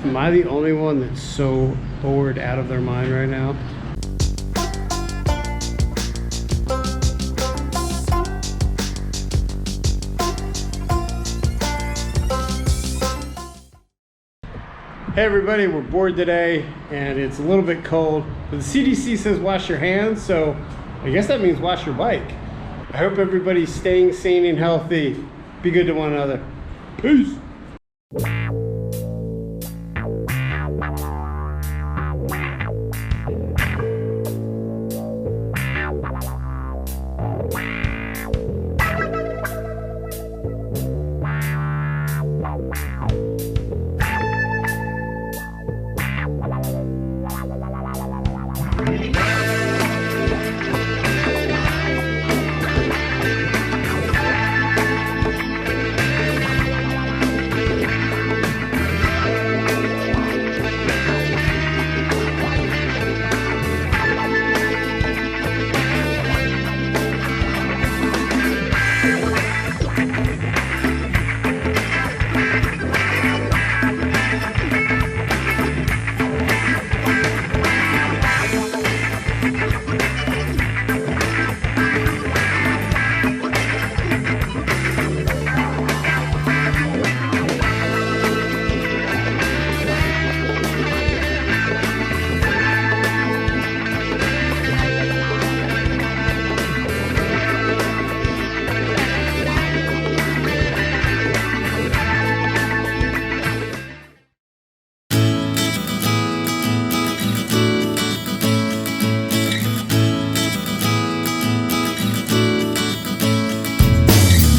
Am I the only one that's so bored out of their mind right now? Hey everybody, we're bored today and it's a little bit cold, but the CDC says wash your hands, so I guess that means wash your bike. I hope everybody's staying sane and healthy. Be good to one another. Peace.